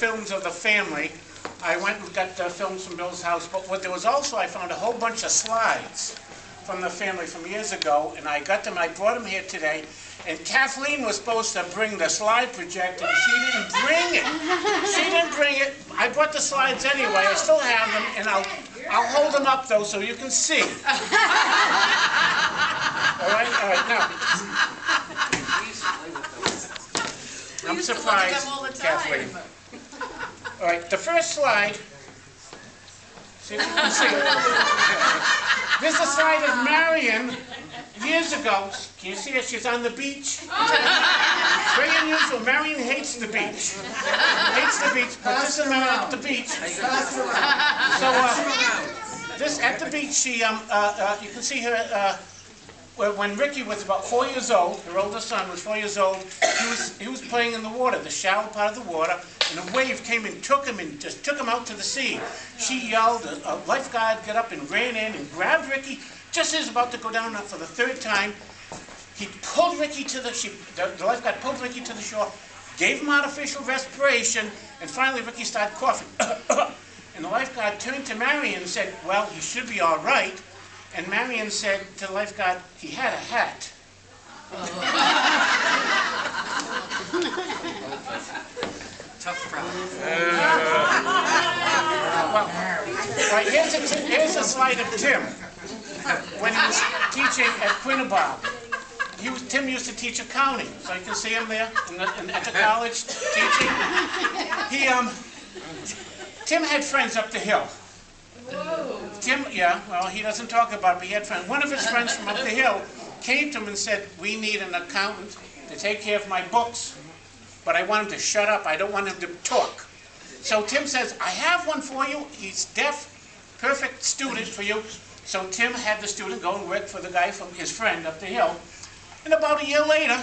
films of the family. I went and got films from Bill's house, but what there was also, I found a whole bunch of slides from the family from years ago, and I got them, I brought them here today, and Kathleen was supposed to bring the slide projector, and she didn't bring it. She didn't bring it. I brought the slides anyway, I still have them, and I'll hold them up though so you can see. All right, now. I'm surprised, Kathleen. All right, the first slide, see if you can see it. This is a slide of Marion years ago. Can you see her? She's on the beach. It's very unusual. Marion hates the beach. Hates the beach, but this is Marion at the beach. So, this at the beach, she, you can see her, when Ricky was about 4 years old, her oldest son was 4 years old, he was playing in the water, the shallow part of the water, and a wave came and took him and just took him out to the sea. She yelled, a lifeguard got up and ran in and grabbed Ricky, just as he was about to go down for the third time. He pulled Ricky to the lifeguard pulled Ricky to the shore, gave him artificial respiration, and finally Ricky started coughing. And the lifeguard turned to Marion and said, well, he should be all right. And Marion said to the lifeguard, he had a hat. Tough problem. Well, right, here's a slide of Tim when he was teaching at Quinebaug. Tim used to teach accounting, so you can see him there at the college teaching. Tim had friends up the hill. Whoa. Tim, yeah, well, he doesn't talk about it, but he had friends. One of his friends from up the hill came to him and said, we need an accountant to take care of my books, but I want him to shut up. I don't want him to talk. So Tim says, I have one for you. He's deaf, perfect student for you. So Tim had the student go and work for the guy from his friend up the hill. And about a year later,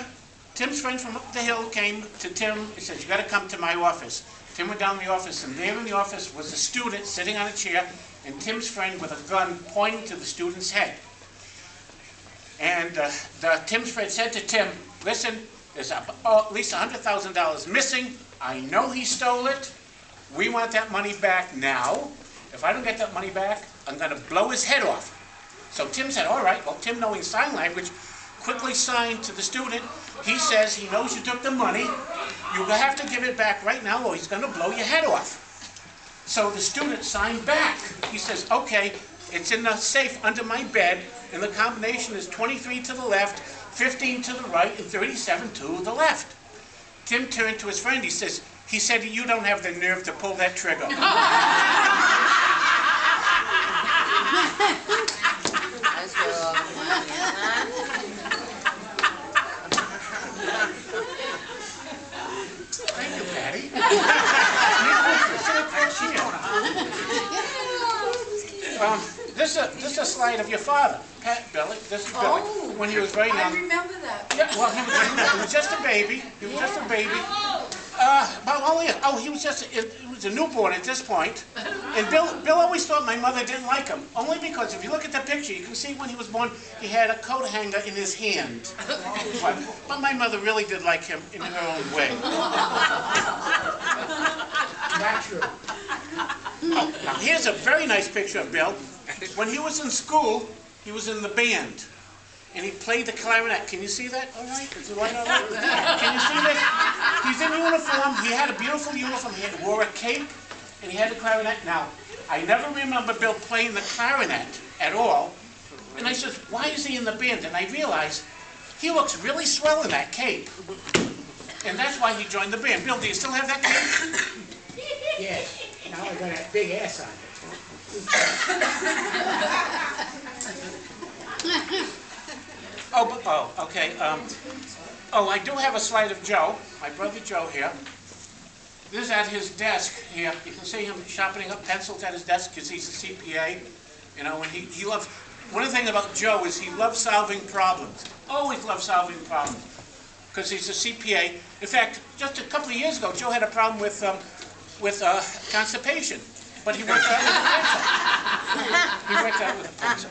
Tim's friend from up the hill came to Tim. He said, you got to come to my office. Tim went down to the office, and there in the office was a student sitting on a chair, and Tim's friend with a gun pointing to the student's head. And Tim's friend said to Tim, listen, there's at least $100,000 missing. I know he stole it. We want that money back now. If I don't get that money back, I'm going to blow his head off. So Tim said, all right. Well, Tim, knowing sign language, quickly signed to the student. He says he knows you took the money. You have to give it back right now or he's going to blow your head off. So the student signed back. He says, okay, it's in the safe under my bed, and the combination is 23 to the left, 15 to the right, and 37 to the left. Tim turned to his friend. He said, you don't have the nerve to pull that trigger. Thank you, Patty. This is a slide of your father, Billy. This is Billy when he was very young. I remember that. Yeah, well, he was just a baby. He was just a baby. He was a newborn at this point. And Bill always thought my mother didn't like him, only because if you look at the picture, you can see when he was born, he had a coat hanger in his hand. But my mother really did like him in her own way. Not true. Oh, now here's a very nice picture of Bill. When he was in school, he was in the band. And he played the clarinet. Can you see that? All right. Is the light all right? Can you see that? He's in uniform. He had a beautiful uniform. He wore a cape, and he had the clarinet. Now, I never remember Bill playing the clarinet at all. And I said, why is he in the band? And I realized he looks really swell in that cape. And that's why he joined the band. Bill, do you still have that cape? Yes. Now I got a big ass on it. Okay. I do have a slide of Joe, my brother Joe here. This is at his desk here. You can see him sharpening up pencils at his desk because he's a CPA. You know, and he loves, one of the things about Joe is he loves solving problems. Always loves solving problems because he's a CPA. In fact, just a couple of years ago, Joe had a problem with constipation. But he worked out with a pencil. He worked out with a pencil.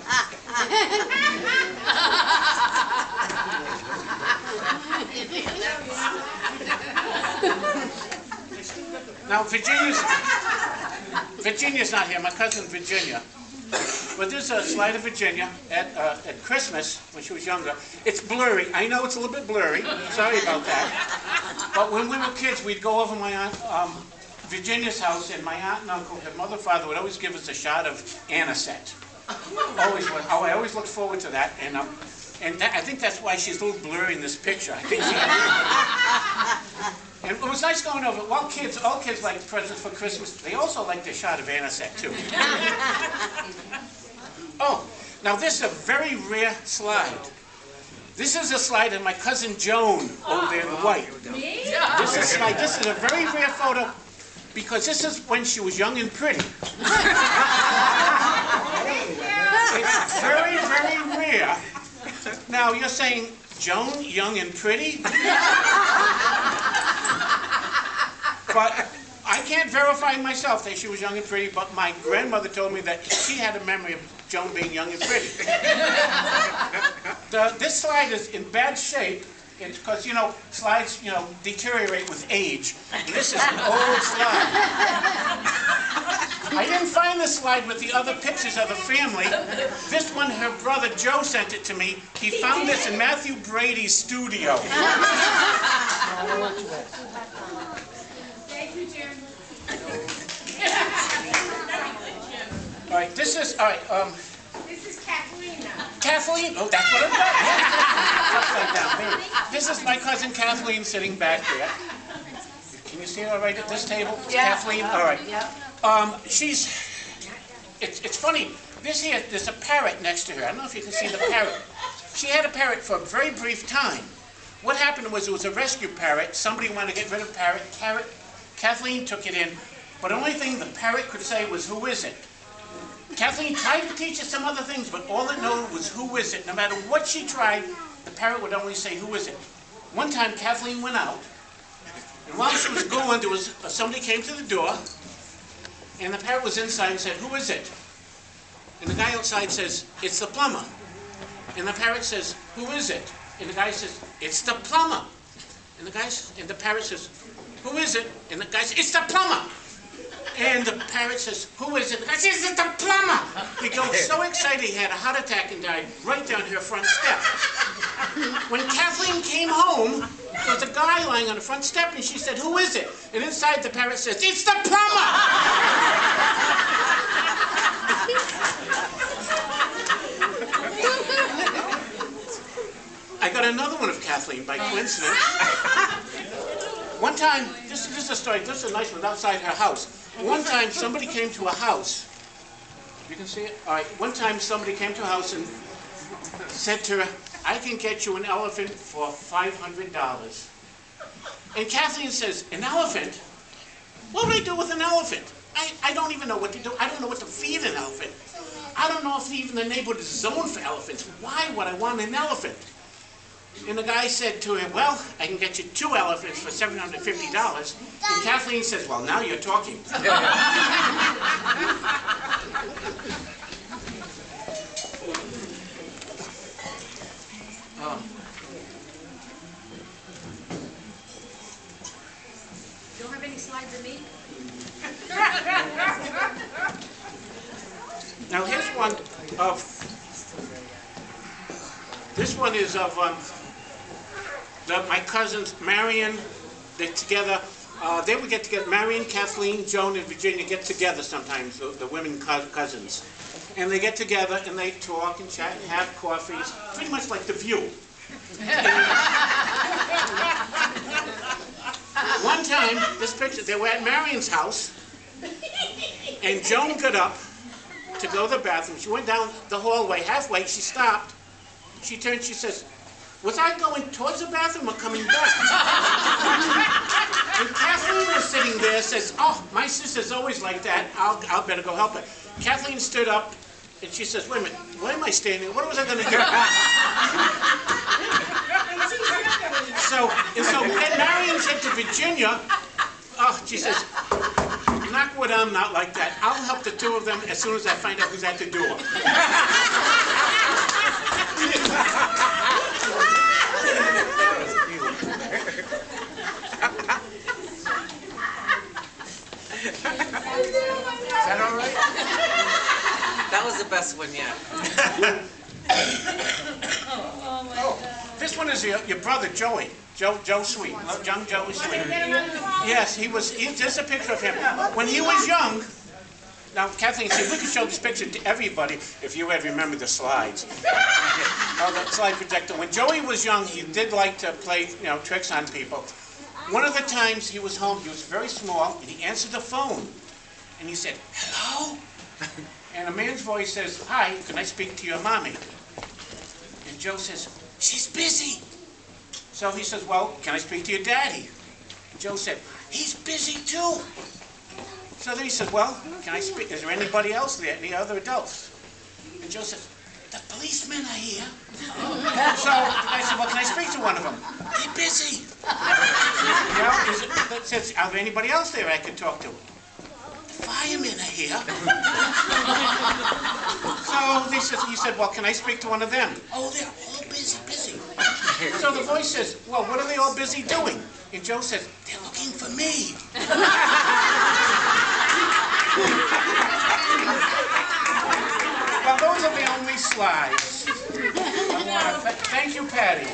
I still got the Now, Virginia's not here, my cousin Virginia. But there's a slide of Virginia at Christmas, when she was younger. It's blurry. I know it's a little bit blurry. Sorry about that. But when we were kids, we'd go over my Aunt Virginia's house, and my aunt and uncle, her mother and father, would always give us a shot of anisette. Always was. Oh, I always looked forward to that. And I think that's why she's a little blurry in this picture. I think and it was nice going over. Well, all kids like presents for Christmas. They also like their shot of anisette, too. Oh, now this is a very rare slide. This is a slide of my cousin Joan over there in the white. Me? This is a very rare photo because this is when she was young and pretty. It's very, very rare. Now, you're saying, Joan, young and pretty? But I can't verify myself that she was young and pretty, but my grandmother told me that she had a memory of Joan being young and pretty. This slide is in bad shape. It's because, slides, deteriorate with age. And this is an old slide. I didn't find this slide with the other pictures of the family. This one, her brother Joe sent it to me. He found this in Matthew Brady's studio. Thank you, Jim. All right, this is This is Kathleen now. Kathleen. Oh, that's what it was. Upside down. There. This is my cousin Kathleen sitting back there. Can you see her right at this table? Yeah. Kathleen? All right. Yeah. It's funny. There's a parrot next to her. I don't know if you can see the parrot. She had a parrot for a very brief time. What happened was it was a rescue parrot. Somebody wanted to get rid of the parrot. Kathleen took it in, but the only thing the parrot could say was, "Who is it?" Kathleen tried to teach it some other things, but all it knew was, "Who is it?" No matter what she tried, the parrot would only say, "Who is it?" One time, Kathleen went out, and while she was going, somebody came to the door, and the parrot was inside and said, "Who is it?" And the guy outside says, "It's the plumber." And the parrot says, "Who is it?" And the guy says, "It's the plumber." And the parrot says, "Who is it?" And the guy says, "It's the plumber." And the parrot says, "Who is it?" The guy says, "It's the plumber." He got so excited he had a heart attack and died right down her front step. When Kathleen came home, there was a guy lying on the front step, and she said, "Who is it?" And inside the parrot says, "It's the plumber." I got another one of Kathleen by coincidence. One time, this is a story, this is a nice one, outside her house. One time somebody came to a house. You can see it? All right. One time somebody came to a house and said to her, "I can get you an elephant for $500. And Kathleen says, "An elephant? What would I do with an elephant? I don't even know what to do. I don't know what to feed an elephant. I don't know if even the neighborhood is zoned for elephants. Why would I want an elephant?" And the guy said to him, "Well, I can get you 2 elephants for $750. And Kathleen says, "Well, now you're talking." You don't have any slides of me? Now here's one of, this one is of my cousins, Marion, they're together. They would get together, Marion, Kathleen, Joan, and Virginia get together sometimes, the women cousins. And they get together and they talk and chat and have coffees, pretty much like The View. One time, this picture, they were at Marion's house, and Joan got up to go to the bathroom. She went down the hallway, halfway, she stopped. She turned, she says, "Was I going towards the bathroom or coming back?" And Kathleen was sitting there, says, "Oh, my sister's always like that. I'll better go help her." Kathleen stood up, and she says, "Wait a minute, why am I standing? What was I going to do?" So then Marion said to Virginia, she says, "Knock wood, I'm not like that. I'll help the two of them as soon as I find out who's at the door." that all right? That was the best one yet. Oh, this one is your brother, Joey. Joe Sweet. Young Joey Sweet. Yes, there's a picture of him. When he was young, now Kathleen said we could show this picture to everybody if you had remembered the slides. Oh, the slide projector. When Joey was young, he did like to play, tricks on people. One of the times he was home, he was very small, and he answered the phone. And he said, "Hello?" And a man's voice says, "Hi, can I speak to your mommy?" And Joe says, "She's busy." So he says, "Well, can I speak to your daddy?" And Joe said, "He's busy too." So then he said, "Well, can I speak? Is there anybody else there? Any other adults?" And Joe says, "The policemen are here." So I said, "Well, can I speak to one of them?" "They're busy." That says, "Are there anybody else there I can talk to?" "The firemen are here." So he said, "Well, can I speak to one of them?" "Oh, they're all busy. So the voice says, "Well, what are they all busy doing?" And Joe says, "They're looking for me." Well, those are the only slides. Thank you, Patty.